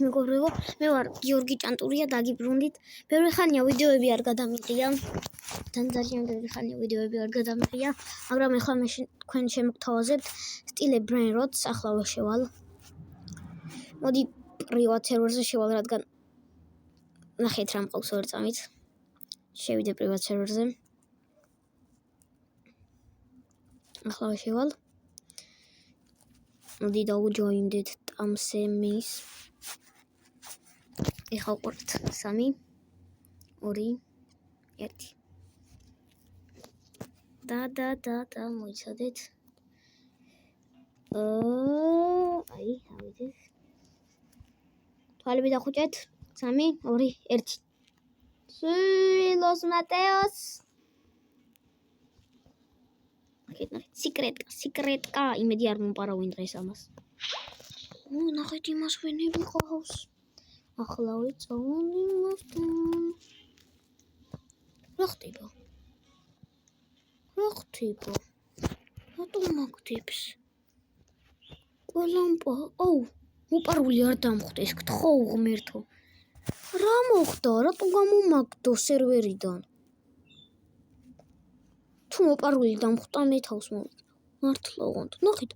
მეგობრებო, მე ვარ გიორგი ჭანტურია, დაგიბრუნდით. ბევრი ხანია ვიდეოები არ გადამიყია. ძალიან ბევრი ხანია ვიდეოები არ გადამიყია, მაგრამ ახლა მე თქვენ შემოგთავაზებთ სტილე Brain Rot-ს, ახლა შევალ. მოდი პრივატ სერვერზე შევალ, რადგან ნახეთ რა მყავს ვერ წამით. შევიდე პრივატ სერვერზე. ახლა შევალ. მოდი დავუჯოინდეთ ტამსემის. ეხლა ვყურეთ 3 2 1 და მოიცადეთ. აი, ავიდეთ. თვალები დახუჭეთ. 3 2 1 Los Mateos. Secretka, იმედი არ მომპარავინ დღეს ამას. ნახეთ იმას ვენები ყავს. ახლა ვიწოვდი მასთან. რა ხდება? რატომ მაგდებს? ყველამპა, მოპარული არ დამხვდეს, გთხოვ ღმერთო. რა მოხდა? რატო გამომაგდო სერვერიდან? თუ მოპარული დამხვდა მე თავს მოვიდა. მართლა ოღონდ. ნახეთ.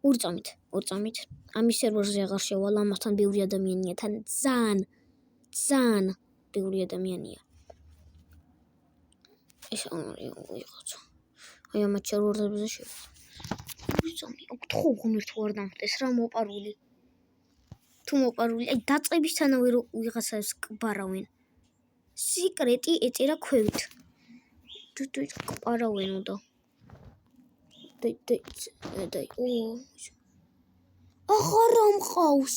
2 წამით. ამის სერვერზე აღარ შევალ, ამასთან ბევრი ადამიანია, თან ძალიან ბევრი ადამიანია. ეს ვიღაცა. აი ამ სერვერებზე შევალ. 2 წამი, გთხოვ ღმერთო არ დამხვდეს რა მოპარული. თუ მოპარული, აი დაწყებისთანავე რო ვიღაცას კბარავენ. სიკრეტი ეწერა ქვევით. კბარავენ უნდა. აღარ ამყავს.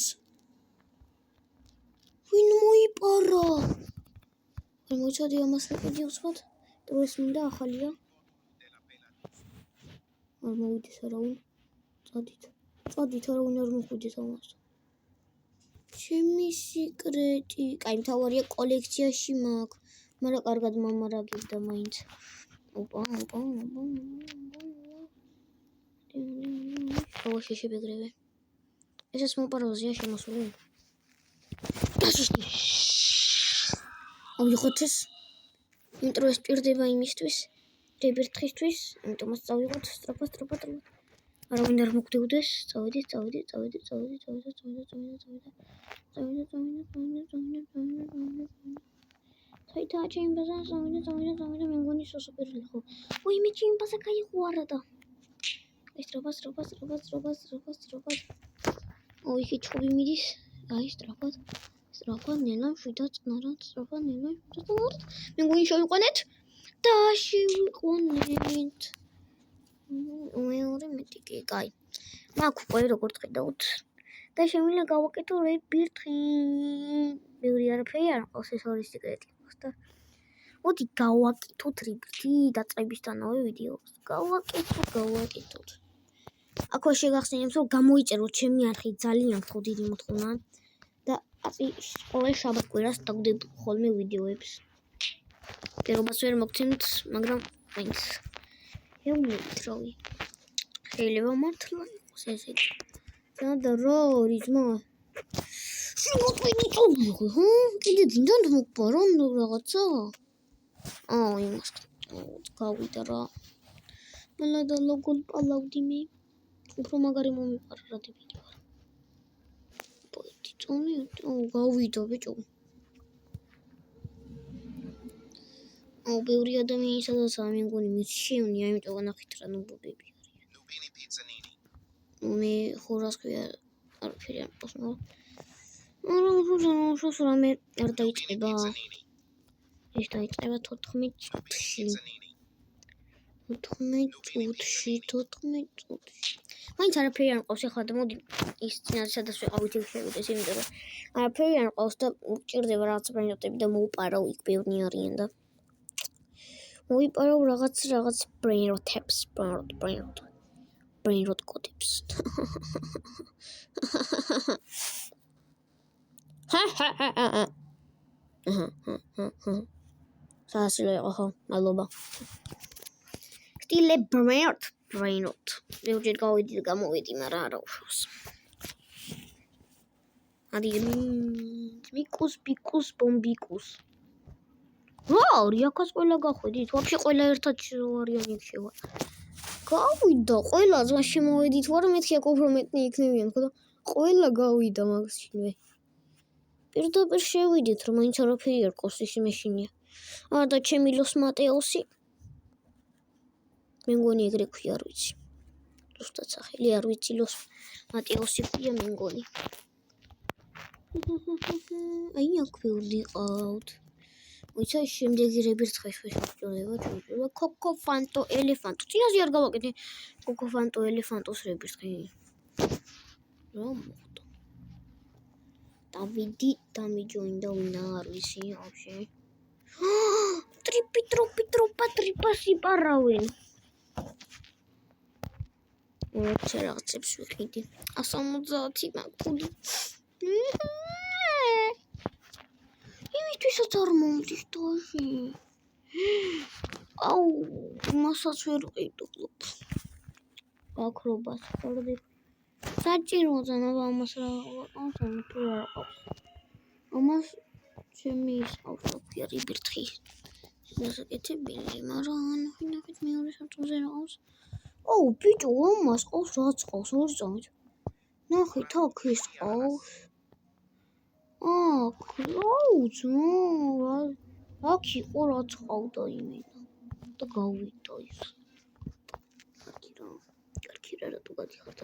ვინ მოიპარა? მოიცადე ამას ვიყიდი უცბად. დროის მინდა ახალია. არ მოვიდეს არავინ. წადით არავინ არ მოხვიდეს ამას. ჩემი სიკრეტი. კაი, მთავარია კოლექციაში მაქვს. მაგრამ კარგად მამარაგებდა მაინც. ოპა. შეგრევე. ესეც მოპაროზია შემოსული. ავიღოთ ეს. იმიტომ ეს პირდება იმისთვის, რებერთხისთვის, იმიტომაც წავიღოთ სწრაფად. არავინ არ მოგდევდეს. წავიდეთ. საითაა ჩემი ბაზა, წავიდეთ, მე მგონი სუპერია ხო. ой, მე ჩემი ბაზა გაიღვარა და. ეს სტრაფად. ой, ხი ჩხუბი მიდის. აი, სტრაფად, ნელა, შვიდად წნარად, სტრაფად, ნელა, შვიდად წნარად. მე მგონი შევიყვანეთ. და შევიყვანეთ. მეორე მეტიკი, კაი. მაგ უკვე როგორ ხედავთ. და შემიძლია გავაკეთო რებირთხი. ბევრი არაფერი არ ყავს, ეს ორი სიკრეტი ყავს და მოდი გავაკეთოთ რებირთი დაწყებისთანავე ვიდეოს. გავაკეთოთ. აქვე შეგახსენებთ, რომ გამოიწეროთ ჩემი არხი, ძალიან ხო დიდი მოთხოვნაა და ყოველ შაბათ-კვირას დავდებ ხოლმე ვიდეოებს. პირობას ვერ მოგცემთ, მაგრამ მაინც ეუბნებით რავი. შეიძლება მართლა იყოს ესეთი. და რა არის მა? კიდე დინდან მოგპარო რაღაცა? იმას გავიდა რა. მელა და ლოგო პალავდი მე. უფრო მაგარი მომიყარა რა დებილი ვარ. პოეტი წონი, გავიდა ბიჭო. ბევრი ადამიანი სადაცაა, მე მგონი მისჩევნია, იმიტომ განახით რა ნუბები არიან. მე ხორას ქვია არაფერი არ ყავს, მაგრამ რამე არ დაიწყება. ეს დაიწყება 14 წუთში. 14 წუთში. მაინც არაფერი არ ყავს, ახლა და მოდი ის წინაზე სადაც ვიყავით იქ შევიდეს, იმიტომ რომ არაფერი არ ყავს და მჭირდება რაღაც ბრენოტები და მოუპარავ იქ ბევრი არიან და მოიპარავ რაღაც brain rot-ებს, brain rot კოდებს. სასილო იყო ხო, მადლობა. სტილე brain rot. ბევრჯერ გავიდი და გამოვიდი, მაგრამ არა უშავს. ადი მიკუს ბიკუს ბომბიკუს რა რიაქას ყველა გახვედით ვაფშე ყველა ერთად არიანი შევა გავიდა ყველა ზმა შემოვედით ვარ მეთქი აკომპრომეტნი იქნებიან ხო და ყველა გავიდა მაგშინვე პირდაპირ შევიდით რომ მაინც არაფერი არ ყავს ის მეშინია და ჩემი ლოს მატეოსი მე მგონი ეგრე ქვია არ ვიცი ზუსტად სახელი არ ვიცი ლოს მატეოსი ქვია მე მგონი აი აქ ვიყავთ ვიცი შემდეგი რებირთხეს შეშორდება ჩვენდება კოკოფანტო ელეფანტო წინაზე არ გავაკეთე კოკოფანტო ელეფანტოს რებირთხი რა მოხდა დავიდი დამიჯოინდა ვინა არ ვიცი ვაფშე ტრიპი ტროპი ტროპა ტრიპასი პარავენ ოჩ რაღაცებს ვიყიდი 170 მაგული იმითვისაც არ მომდის თოში აუ მასაც ვერ ყიდულობ აკრობას ხორდი საჭიროა ნაბა ამას რა ყავს ამას ჩემი ისყავს ოფიარი ბირთხი დასაკეთებელი მაგრამ ნახეთ მეორე სართულზე რა ყავს აუ ბიჭო ამას ყავს რაც ყავს ორი წამით ნახეთ აქ ის ყავს კлоუც აქ იყო რაც ყავდა იმენა და გავიდა ის კარგი რა თუ გადიხართ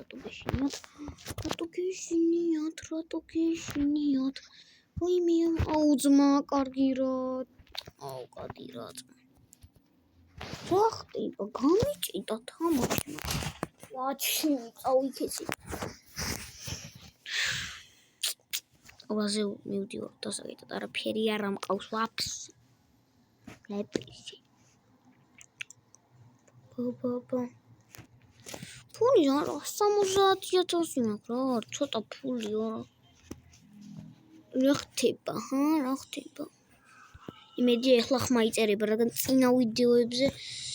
თუ გეშინიათ რატო გეშინიათ ვაიმე აუ ძმა კარგი რა აუ კარგი რა რა ხდება გამიჭიდა თამაში ვაჩი წავიქეცი აბაზე მივდივარ დასაკეთად არაფერი არ ამყავს ვაფს ლეპისი ბაბა ფული რა 70,000 მაქვს რა ცოტა ფულია რა ხდება რა ხდება იმედი ახლა ხმა იწერება რადგან წინა ვიდეოებზე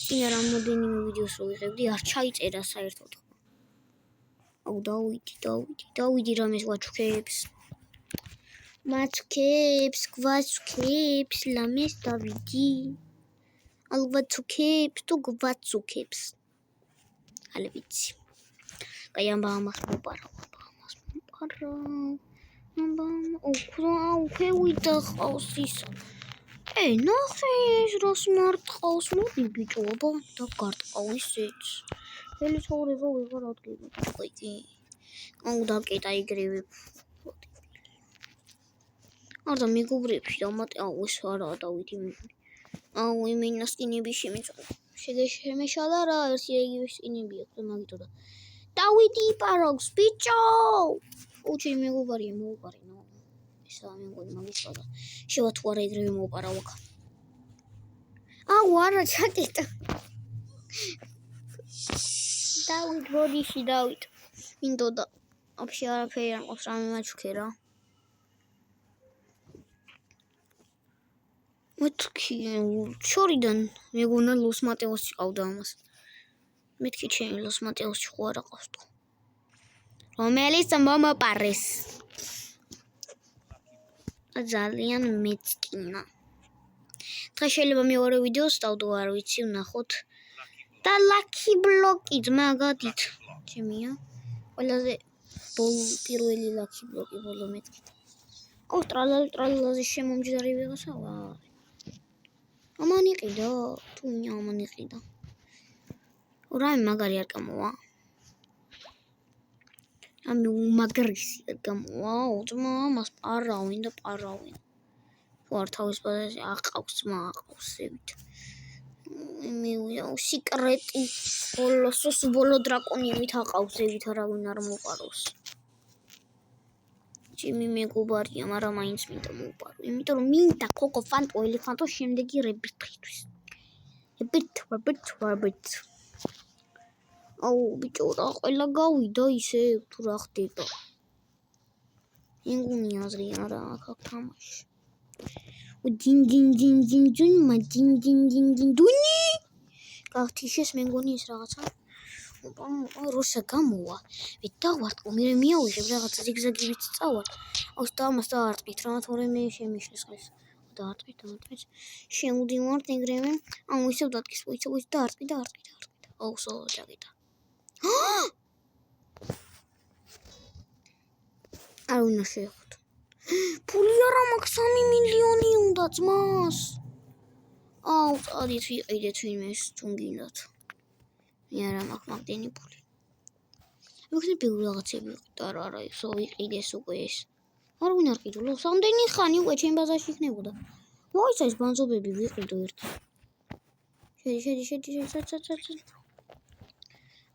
წინა რამოდენიმე ვიდეოს რო ვიღებდი არ ჩაიწერა საერთოდ აუ დავიდი რამეს ვაჩუქებს მაცუქებს გვაცუქებს ლამეს დავიდი ალვაცუქებს თუ გვაცუქებს ale ვიცი კაი ამას მოპარავ ვიდა ყავს ის ნახე რას მარტყავს მოდი ბიჭო აბა და გარტყავ ისეც ველი ცხოვრება ვეღარ ადგება კი აუ დაკეტა იგრივი არა მეგობრებში და მარტო აუ ეს არაა დავიდი აუ იმენა სკინები შემეშალა რა ერთი იგივე სკინები აქვს და მაგითო და დავიდი პაროგს ბიჭო უჩი მეგობარია მოუპარინო ისა მე მგონი მაგის ყველა შევა თუ არა ეგრევე მოუპარავ აქ აუ არა ჩაკეტა დავით როდიში დავით მინდოდა აფშე არაფერი არ ყავს რამე მაჩუქე რა მეთქი შორიდან მეგონა ლოს მატეოსი ყავდა ამას მეთქი ჩემი ლოს მატეოსი ხო არა ყავს თუ რომელიც მომოპარეს ძალიან მეწკინა დღეს შეიძლება მეორე ვიდეოს დავდო არ ვიცი ვნახოთ და ლაკი ბლოკი მაგათით ჩემია ყველაზე პირველი ლაკი ბლოკი ბოლო მეთქი აუ ტრალალაზე შემომჯდარი ვიღაცა ვარ ამან იყიდა თუ ამან იყიდა რამე მაგარი არ გამოვა ამი უმაგრესი არ გამოვა უძმა მას პარავინ და პარავინ თუ არ თავის ბაზაზე აყავს ძმა აყავსებით მივია სიკრეტი ბოლოსოს ბოლო დრაკონივით აყავსებით არავინ არ მოყაროს ჩემი მეგობარია მაგრამ მაინც მინდა მოუპარო იმიტომ რომ მინდა კოკოფანტო ელეფანტო შემდეგი რებირთხისთვის რებირთ აუ ბიჭო რა ყველა გავიდა ისე თუ რა ხდება ინგუნი აზრი არა აქ თამაში დინ დუნი გახთიშეს მე მგონი ეს რაღაცა როცა გამოვა დავარტყო მე მიავიღებ რაღაცა ზიგზაგივით წავალ და ამას დაარტყით რა თორე მე შემიშლის ხეს დაარტყით შემოდივართ ეგრევე ისევ დადგეს ვიცი დაარტყი აუ სულ ჩაგიდა არ უნდა შეხოთ ფული არა მაქვს 3 მილიონი უნდა ძმას აუ წადით ვიყიდეთ ვინმეს თუ გინდათ მე არა მაქვს მაგდენი ფული მოგცემ პირველ რაღაცები ვიყიდე არა ისო ვიყიდეს უკვე ეს არ ვინ არ ყიდულო სამდენი ხანი უკვე ჩემ ბაზარში იქნებოდა მოიცა ეს ბანზობები ვიყიდო ერთი შედი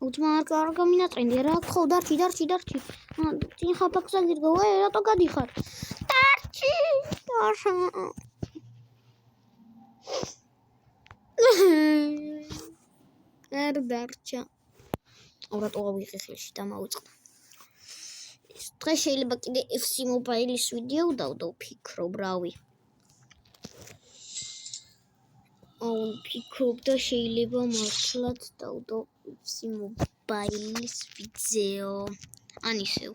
უცმა არ გამინატრენდი რა ხო დარჩი წინ ხაფაკსა გიდგო რატო გადიხარ დარჩი არ დარჩა რატო ავიღე ხელში დამავიწყო დღეს შეიძლება კიდე FC Mobile-ის ვიდეო დავდო ვფიქრობ რავი ვფიქრობ და შეიძლება მართლაც დავდო FC Mobile-ის ვიდეო ან ისევ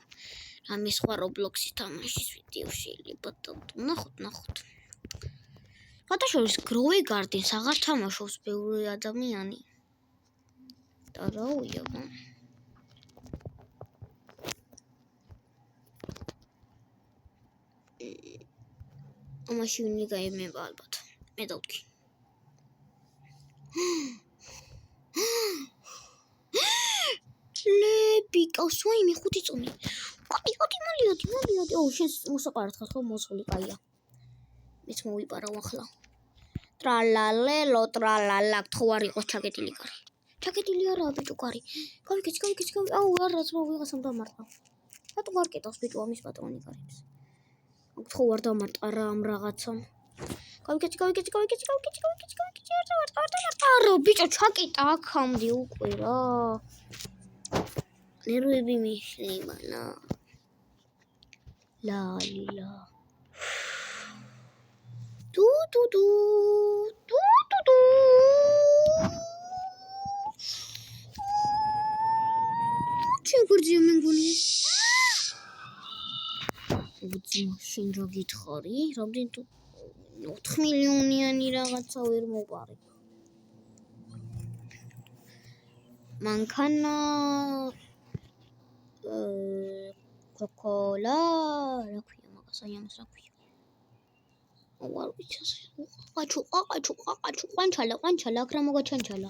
რამე სხვა Roblox-ის თამაშის ვიდეო შეიძლება დავდო ნახოთ გადაშორის Grow Gardens აღარ თამაშობს ბევრი ადამიანი და რაია ამაში ვინი გაიმება ალბათ მე დავდგი ლები კავსვაიმე 5 წონი კოდი მოლიოდი ოუ შენს მოსაყარად ხარ ხო მოსული კაია მეც მოვიპარავ ახლა ტრალალელო ტრალალა ხო არ იყოს ჩაკეტილი არა ბიჭო კარი გავიქეცი აუ არაც მოვიღასამ დამარტყა რატო გარკეტავს ბიჭო ამის პატრონი კარებს ხო არ დამარტყა რა ამ რაღაცამ გავიქეცი არა ბიჭო ჩაკეტა აქამდე უკვე რა ნერვები მიშლება ლა დუ ჩეგურჯი მეგონი უძმა შენ რა გითხარი რამდენ თუ 4 მილიონიანი რაღაცა ვერ მოვყარი მანქანა კოკოლა რა ქვია მაგას აი ამას რა ქვია არ ვიცი ყაჩუ ყანჩალა აქ რა მოგაჩანჩალა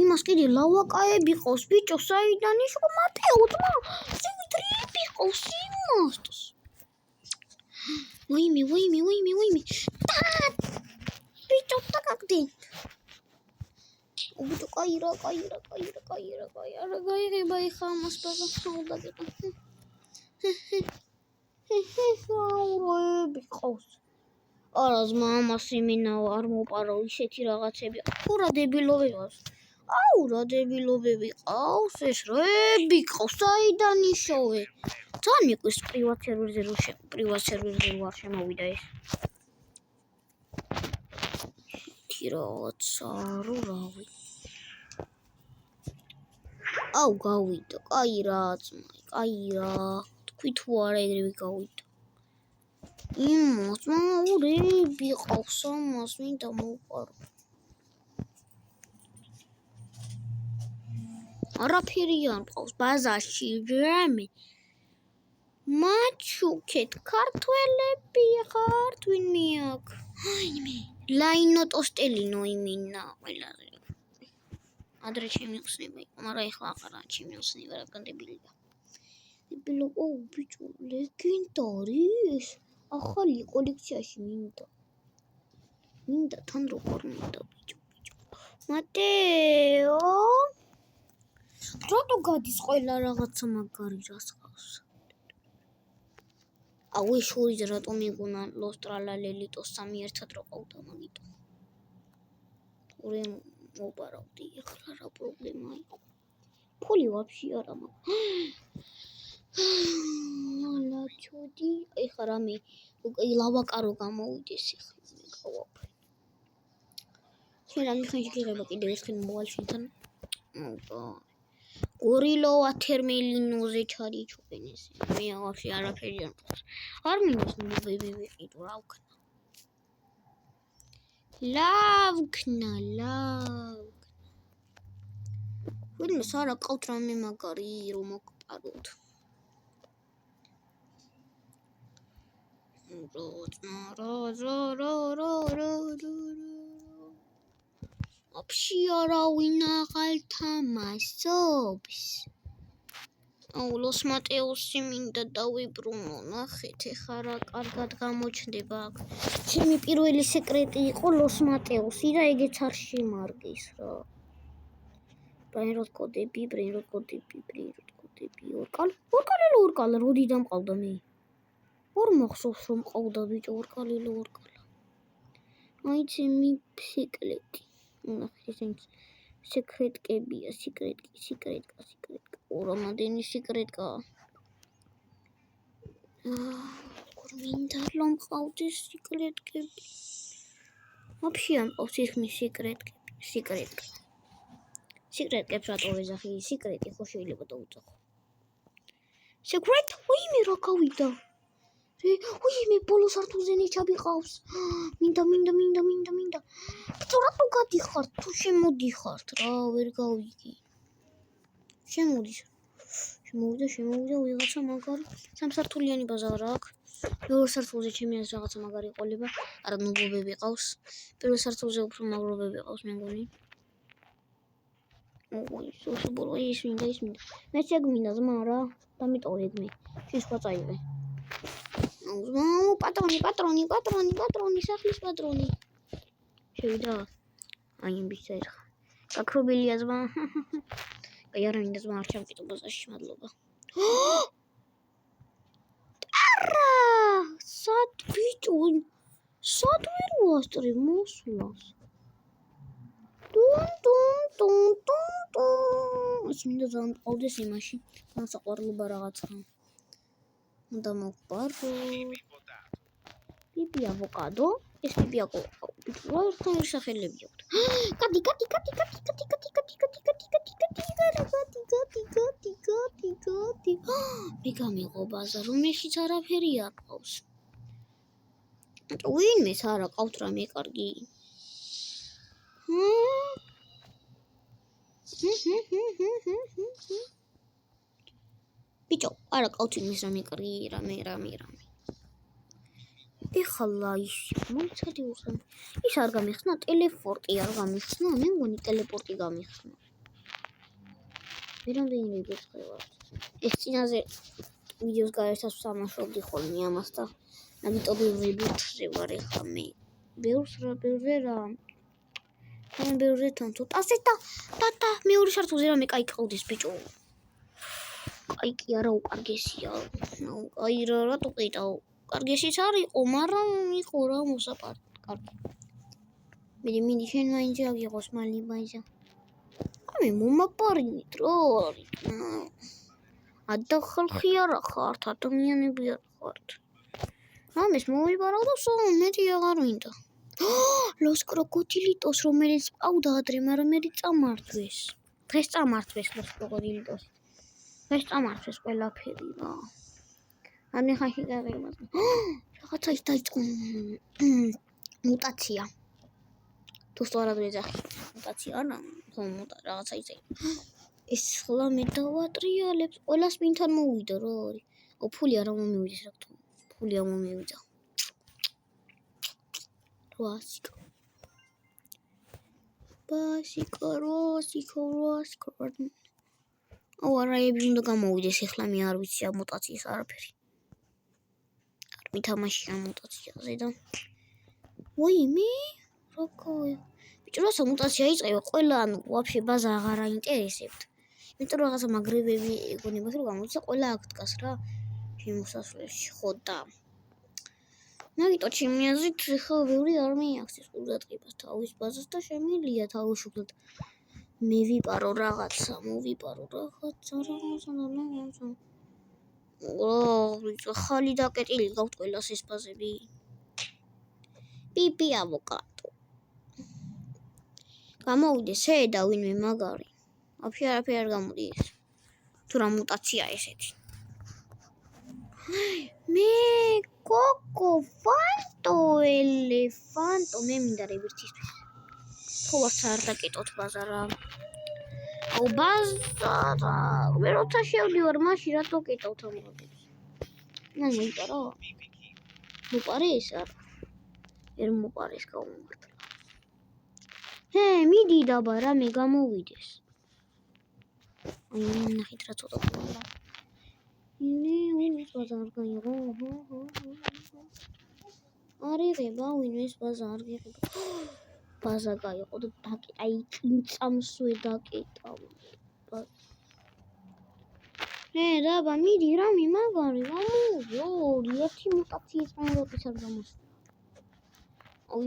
იმას კიდე ლავაკაები ყავს ბიჭო საიდან ისო მატეო ძმა სიუტრიები ყავს იმას ვაიმე ბიჭო ტაკაკდი ბიჭო კაირა არა გაიღება ეხა ამას ბაზარს აუროები ყავს არა ზმა ამას იმინა არ მოპარო ისეთი რაღაცები რა დებილობები ყავს ეს რები ყავს საიდან ისოვე ძალიან მიყვარს პრივატ სერვერზე ვარ შემოვიდა ეს თირაცა რავი აუ გავიდა კაი რა თქვი თუ არა ეგრევე გავიდა იმას რები ყავს ამას მინდა მოვყარო არაფერი არ ყავს ბაზარში რამე მაჩუქეთ ქართველები ხართ ვინმე აქ ლაინო ტოსტელინო იმინა ყველაზე ადრე შემიხსნება იყო მაგრამ ეხლა აღარა შემიხსნება რადგან დებილია ოუ ბიჭო ლეგენდარი ეს ახალი კოლექციაში მინდა თან როგორ მინდა ბიჭო მატეო რატო გადის ყველა რაღაცა მაგარი რას ყავს აუ ეს შორიზე რატო მიგონა ლოსტრალალელიტოს სამი ერთად რო ყავდა მაგიტო ორე მოპარავდი ახლა რა პრობლემა იყო ფული ვაფშე არა ლაჩოდი ეხლა რამე ლავაკარო გამოვიდეს ეხლა გავაფრე შენ რა მიხანში გიღება კიდევ ერთხელ მოვალ შენთან გორილო ათერმელინოზე ჩარიჩუენ ესე. მე ვაფშე არაფერი არ მყავს. არ მინდას მობები ვიყიდო რა ვქნა. ლავქნა. ვინმე სარა ყავთ რამე მაგარი რომ მოგპაროთ. აფში არავინ აღარ თამასობს. ლოს მატეუსი მინდა დავიბრუნო, ნახეთ, ეხლა რა კარგად გამოჩნდება აქ. ჩემი პირველი სეკრეტი იყო ლოს მატეუსი და ეგეც არ შემარგეს რა. ბრაინროდ კოდები, ორკალა, როდი დამყავდა მე? ორ მოხსოვს რომ ყავდა ბიჭო, ორკალა. აი ჩემი სეკრეტი. ნახეთ ესენიც სეკრეტკებია, სიკრეტკა. ორამადენი სიკრეტკა. მინდა რომ ყავდეს სიკრეტკები. ვაფშე არ მყავს ისმის სიკრეტკა. სიკრეტკებს რატო ვეძახი? სიკრეტი ხო შეიძლება დავუძახო. სიკრეტ? ვიმე რა გავიდა? მე ბოლო სართულზე ნიჩაბი ყავს. მინდა. ბიჭო რატო გადიხართ? თუ შემოდიხართ რა, ვერ გავიგე. შემოვიდა ვიღაცა მაგარი. სამსართულიანი ბაზარა აქვს. მეორე სართულზე ჩემი აზრით რაღაცა მაგარი ყოლება. არა ნუბობები ყავს. პირველ სართულზე უფრო მაგრობები ყავს მე მგონი. სოშუბორო ის მინდა. მე შეგმინდა ზმა რა. დამიტოვე ეგ მე. შენ სხვა წაიღე. პატრონი, სახლის პატრონი. შევიდა. აი იმ ბიჭს ერხა. გაქრობილია ზმა. აი არა მინდა ზმა არ ჩამკიტო ბაზარში, მადლობა. არა! სად ბიჭო? სად ვერ ვასწრე მოსვლას? ეს მინდა დამყავდეს იმაში. მოსაყვარლობა რაღაცა. უნდა მოვყარო. პიპი ავოკადო. ეს პიპი ბიჭო რა ერთნაირი სახელები აქვს. კატი. მე გამიღო ბაზა, რომელშიც არაფერი არ ყავს. ვინმეს არა ყავთ რამე კარგი? ბიჭო, არა ყავთ იმის რამე კარგი, რამე. ეხლა ის მოიცადი უხსენ. ის არ გამიხსნა, ტელეპორტი არ გამიხსნა, მე მგონი ტელეპორტი გამიხსნა. მე რამდენი გეცხევართ. ეს წინაზე ვიდეოს გარეთაც სამაშობდი ხოლმე ამას და ამიტომ ვიბურთზე ვარ ეხლა მე. ბევრზე რა. მე ბევრზე თან ცოტასე და მეორე სართულზე რამე კაი ყავდეს ბიჭო. კაი კი არა უკარგესია. აი რატო ყიდაო? კარგესიც არ იყო, მაგრამ იყო რა მოსაპარკი. მინდი შენ მაინც აგიღოს მალი ბაჟა. მე მომაპარინით რა არის? ადა ხალხი არა ხართ, ადამიანები არ ხართ. ამის მოვიბარავ და მეტი აღარ მინდა. ლოს კროკოდილიტოს რომელიც ყავდა ადრე, მაგრამ მე წამართვეს. დღეს წამართვეს ლოს კროკოდილიტოს. დღეს წამართვეს ყველაფერი რა. ამ ხანში გაგებად. რაღაცა ის დაიწყო მუტაცია. თუ სწორად ვეძახი, მუტაცია არა, რაღაცა ის. ეს ხლა მე დავატრიალებს, ყველას მინთან მოვიდა რა არის. ფული არ მომივიდეს რა თქმა უნდა. ფული არ მომივიდა. როასიკო. არა ები უნდა გამოვიდეს ეხლა მე არ ვიცი ამ მუტაციის არაფერი. არ მითამაშია მუტაციაზე და ვაიმე რა გავი. ბიჭო როცა მუტაცია იწყება ყველა ვაფშე ბაზა აღარ აინტერესებთ. იმიტომ რომ რაღაცა მაგრებები ეგონებათ რომ გამოიცა ყველა აქ დგას რა. შემოსასვლელში ხო და მაგიტო ჩემი აზრით ხა ბევრი არ მიაქცეს ყურადღებას თავის ბაზას და შემიძლია თავისუფლად მე ვიპარო რაღაცა. ხალი დაკეტილი გაქვთ ყველას ეს ბაზები. პიპი ავოკადო. გამოვიდეს და ვინმე მაგარი. არაფერი არ გამოდის. თუ რა მუტაცია ესეთი. მე კოკო ფანტო ელეფანტო მე მინდა რებირთისთვის. ხო ვარც არ დაკეტოთ ბაზარა. აუ ბაზარა. მე როცა შევდივარ მაშინ რატო კეტავთ ამ რობებს? მან მოიპარა. მოპარე ეს არ. ვერ მოპარეს გამომართლა. მიდი დაბა რამე გამოვიდეს. ნახეთ რა ცოტა ყოლა. ვინმეს ბაზა არ გაიღო. არიღება ვინმეს ბაზა არ გაიღო. ბაზა გაიყო და აი წამსვე დაკეტავ. დაბა მიდი რამე მაგარი გამოვიო. ერთი მუტაციის მომროპის არ გამოსულა.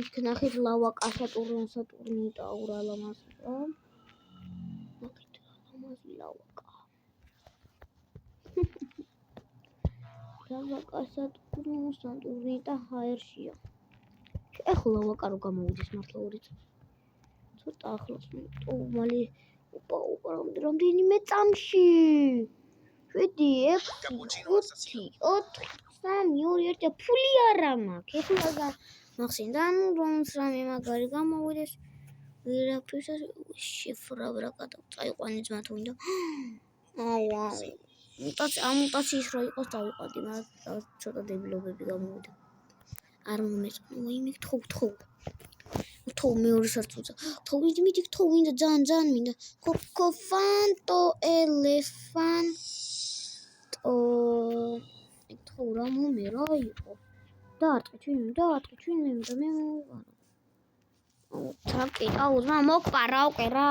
იქ ნახეთ ლავაკა სატურნი დაურა ლამაზი რა. ნახეთ ლამაზი ლავაკა. ლავაკა სატურნი და ჰაერშია. ეხლა ლავაკა რო გამოვიდეს მართლა ორი ცოტა ახლოს მალე ოპა რამდენიმე წამში 7 6 5 4 3 2 1 ფული არა მაქვს ეხლა მახსენდა რომს რამე მაგარი გამოვიდეს ვერაფერს შეფრაბრა გადავწაიყვანი ძმა თუ მინდა მუტაციის რო იყოს დავიყვანდი მაგრამ ცოტა დებილობები გამოვიდა არ მომეწონა ვაიმე თო მეორე სართულზე თო მიდი თო მინდა ძალიან მინდა კოკო ფანტო ელეფანტო თო რა მომერა იყო დაარტყე ჩვენ მე აუ ძმა მოკპარავკე რა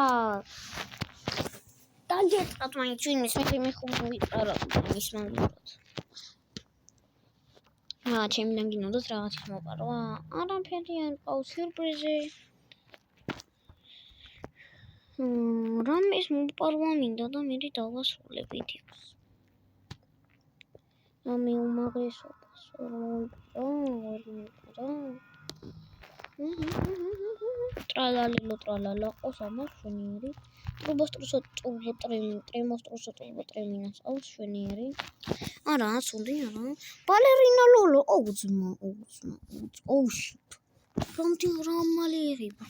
დაგეწყათ მაინც ჩვენს მე ხომ ვიყარა ის მაგალითად ჩემი დაგინოდოთ რაღაცის მოპარო არაფერი არ ყავს სიურპრიზი რამის მოპარვა მინდა და მე დავასრულე ვიდეოს რამე უმაღლესობას ტრალალილო ყოს ამას შვენიერი ტრემოსტრუსოტრემინას ყავს შვენიერი არა სუნდი არა ბალერინა ლოლო ოუზმა ოუშიპ რომთი რამალი იღება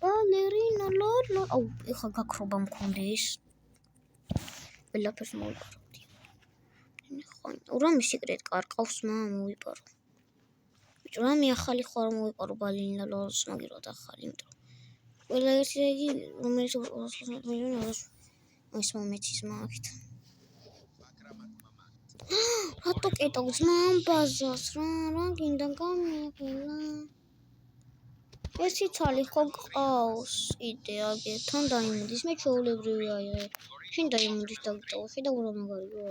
ბალერინა ლოლო აუ ეხა გაქრობა მქონდეს ველაფერს მოვიპარავდი რამე სიკრეტ კარ ყავს მოვიპარო რამე ახალი ხარ მოვიპარო ბალერინა ლოლოს მაგიროთ ახალი იმიტომ ყველა ერთი რომელიც 200 მილიონი ის მომეცის მაგით რატო კეტავს მამბაზას რა გინდა გამიღელა ესი ცალი ხო ყავს იდე აგერთან დაიმოდის მე ჩაოლებრივი აიღე შენ დაიმოდის დაგიტოვა ხედავ რა მაგარია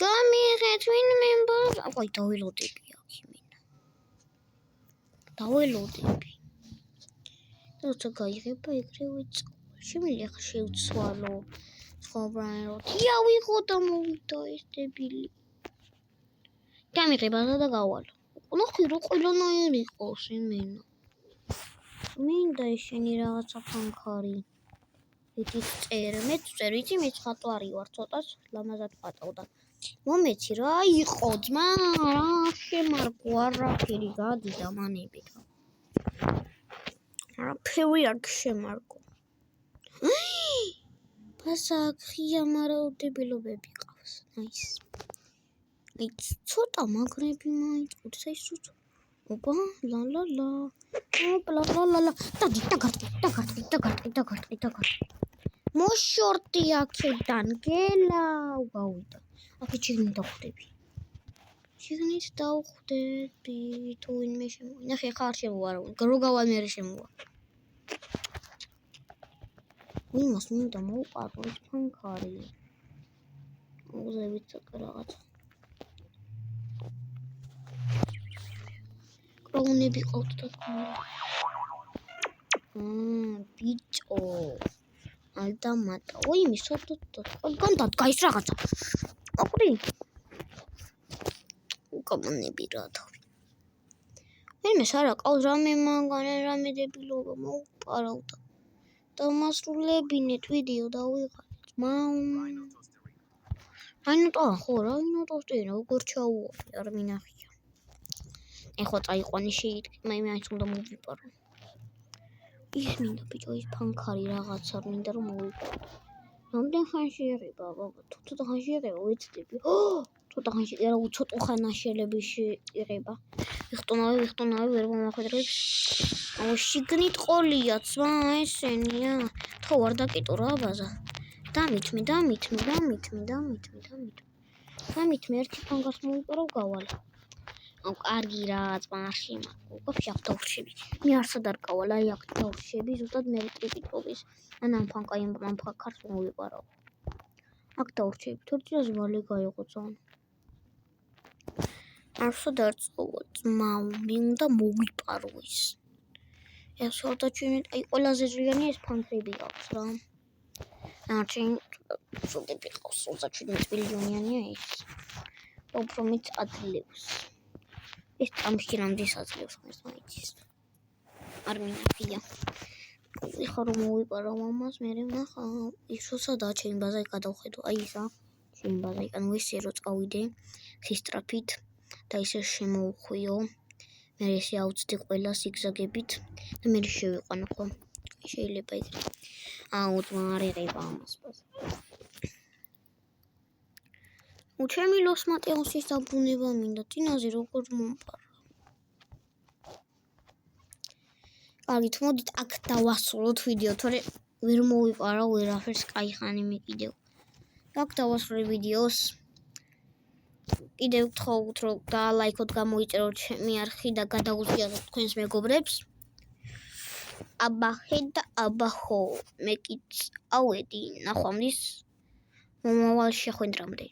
გამიღეთ ვინმე ბაზა აი დაველოდები აქ იმინა დაველოდები როცა გაიღება ეგრევე შემიძლია ხა შევცვალო ცხოვრობ თია ვიღო და მოვიდა ეს დებილი გამიღება და გავალო ნახე რა ყველანაირი ყავს იმენა მინდა შენი რაღაცა ფანქარი იცი წერ იცი მე ხატვარი ვარ ცოტას ლამაზად პატავდა მომეცი რა იყო ძმა რა შემარგო არაფერი გადიდა მანებით არაფერი არ შემარგო ბაზაკია მარაუდებელობები ყავს ნაის იც ცოტა მაგრები მაინც უთსა ის ოპა ლა დაგარტყი მოშორტი აქედან გელა გავიდა აქ ჩიგნით დავხვდები თუ ვინმე ნახე ხარ შემოვარ რო გავალ მე შემოვა ვინმას მინდა მოვყარო ეს ფანქარი უზევით რაღაცა კროუნები ყავთ და ბიჭო ალდამატა ოიმი სოტო განდად გაის რაღაცა აკრი უკამონები რა თავი ვინმეს არა ყავს რამე მაგარი რამე დებილობა მოვპარავდა დამასრულებინეთ ვიდეო დავიღალეთ. აინოტა ხო რა აინოტოსტი როგორ ჩაუვარი არ მინახია. ეხლა წაიყვანი შეიძლება მე მაინც უნდა მოვიპარო. ის მინდა ბიჭო ის ფანქარი რაღაცა არ მინდა რომ მოვიპარო. რამდენ ხანში იღება ბაბა თუ ცოტა ხანში იღება ვიცდები. ცოტა ხანში არა უცოტო ხანაშელები იღება. ვიხტონავი ვერ მომახვედრებს. აუ შიგნით ყოლია ძმა ესენია. ხო არ დაკეტო რა ბაზა. დამითმე ერთი ფანგას მოვიპარო გავალ. აუ კარგი რა ძმა არ შემაგო. ვაფშე აქ დავრჩები. მე არსად არ გავალ აი აქ დავრჩები ზუსტად მე ტრიპიტობის. ამ ფანკარს მოვიპარო. აქ დავრჩები თორჭიაზე მალე გაიღო ძალიან. არსად არ წავალ ძმა მე უნდა მოვიპარო ის. ეს შორტაჩინით აი ყველაზე ზრიანი ეს ფანქრები აქვს რა. ნარჩენ ზოგები ყავს 37 მილიონიანია ეს. უფრო მეც აძლევს. ეს წამში რამდენს აძლევს ხმის მაიცის. არ მინახია. ეხლა რომ მოვიპარო მამას მე ვნახა ისო სადაა ჩემი ბაზარი გადავხედო აი ისა ჩემი ბაზარი ანუ ესე რო წავიდე ხისტრაფით და ისე შემოუხვიო მე ესე აუწდი ყველა ზიგზაგებით და მე შევიყვანო ხო შეიძლება ეგრე აუ არ იღება ამას ჩემი ლოს მატეოსის დაბრუნება მინდა წინაზე როგორ მომპარო კარგით მოდით აქ დავასრულოთ ვიდეო თორე ვერ მოვიპარო ვერაფერს კაი ხანი მე კიდევ აქ დავასრულე ვიდეოს კიდევ გთხოვთ რომ დაალაიქოთ გამოიწეროთ ჩემი არხი და გადაუზიაროთ თქვენს მეგობრებს აბა ჰე და აბა ხო მე კი წავედი ნახვამდის მომავალ შეხვედრამდე